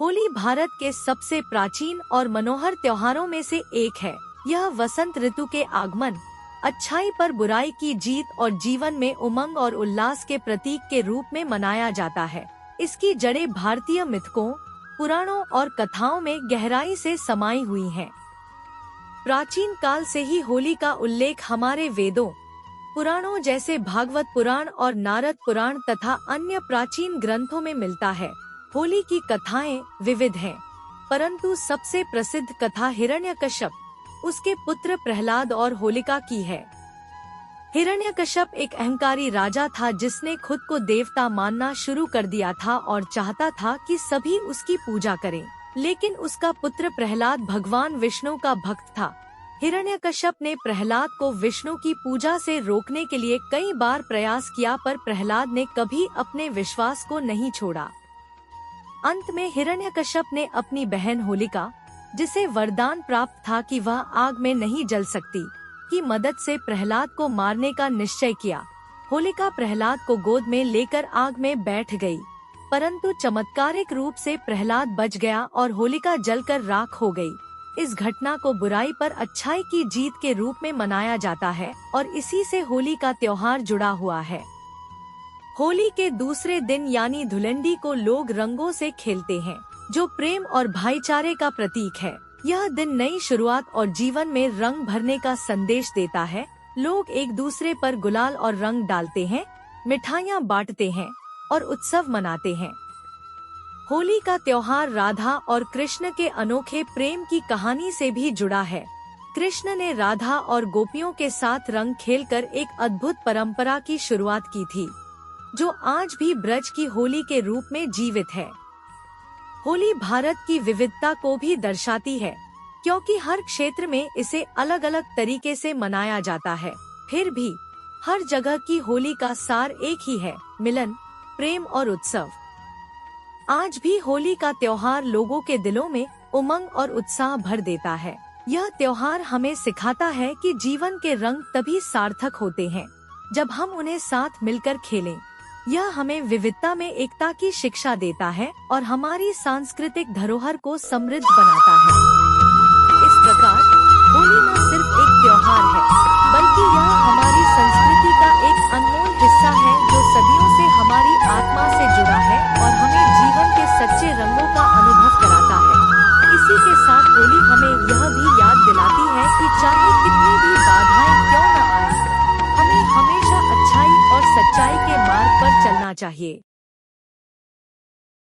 होली भारत के सबसे प्राचीन और मनोहर त्योहारों में से एक है। यह वसंत ऋतु के आगमन, अच्छाई पर बुराई की जीत और जीवन में उमंग और उल्लास के प्रतीक के रूप में मनाया जाता है। इसकी जड़ें भारतीय मिथकों, पुराणों और कथाओं में गहराई से समाई हुई हैं। प्राचीन काल से ही होली का उल्लेख हमारे वेदों, पुराणों जैसे भागवत पुराण और नारद पुराण तथा अन्य प्राचीन ग्रंथों में मिलता है। होली की कथाएं विविध हैं, परंतु सबसे प्रसिद्ध कथा हिरण्यकश्यप, उसके पुत्र प्रहलाद और होलिका की है। हिरण्यकश्यप एक अहंकारी राजा था जिसने खुद को देवता मानना शुरू कर दिया था और चाहता था कि सभी उसकी पूजा करें। लेकिन उसका पुत्र प्रहलाद भगवान विष्णु का भक्त था। हिरण्यकश्यप ने प्रहलाद को विष्णु की पूजा से रोकने के लिए कई बार प्रयास किया, पर प्रहलाद ने कभी अपने विश्वास को नहीं छोड़ा। अंत में हिरण्यकश्यप ने अपनी बहन होलिका, जिसे वरदान प्राप्त था कि वह आग में नहीं जल सकती, की मदद से प्रहलाद को मारने का निश्चय किया। होलिका प्रहलाद को गोद में लेकर आग में बैठ गई, परंतु चमत्कारिक रूप से प्रहलाद बच गया और होलिका जलकर राख हो गई। इस घटना को बुराई पर अच्छाई की जीत के रूप में मनाया जाता है और इसी से होली का त्योहार जुड़ा हुआ है। होली के दूसरे दिन यानी धुलंडी को लोग रंगों से खेलते हैं, जो प्रेम और भाईचारे का प्रतीक है। यह दिन नई शुरुआत और जीवन में रंग भरने का संदेश देता है। लोग एक दूसरे पर गुलाल और रंग डालते हैं, मिठाइयाँ बांटते हैं और उत्सव मनाते हैं। होली का त्योहार राधा और कृष्ण के अनोखे प्रेम की कहानी से भी जुड़ा है। कृष्ण ने राधा और गोपियों के साथ रंग खेलकर एक अद्भुत परंपरा की शुरुआत की थी, जो आज भी ब्रज की होली के रूप में जीवित है। होली भारत की विविधता को भी दर्शाती है, क्योंकि हर क्षेत्र में इसे अलग अलग तरीके से मनाया जाता है। फिर भी हर जगह की होली का सार एक ही है: मिलन, प्रेम और उत्सव। आज भी होली का त्योहार लोगों के दिलों में उमंग और उत्साह भर देता है। यह त्योहार हमें सिखाता है कि जीवन के रंग तभी सार्थक होते हैं जब हम उन्हें साथ मिलकर खेलें। यह हमें विविधता में एकता की शिक्षा देता है और हमारी सांस्कृतिक धरोहर को समृद्ध बनाता है। इस प्रकार होली न सिर्फ एक त्योहार है, बल्कि यह हमारी संस्कृति का एक अनमोल हिस्सा है, जो सदियों से हमारी आत्मा से जुड़ा है और हमें जीवन के सच्चे रंगों का अनुभव कराता है। इसी के साथ होली हमें यह भी याद दिलाती है कि चाहे कितनी भी बाधाएं क्यों न आए, हमें हमेशा अच्छाई और सच्चाई के मार्ग पर चलना चाहिए।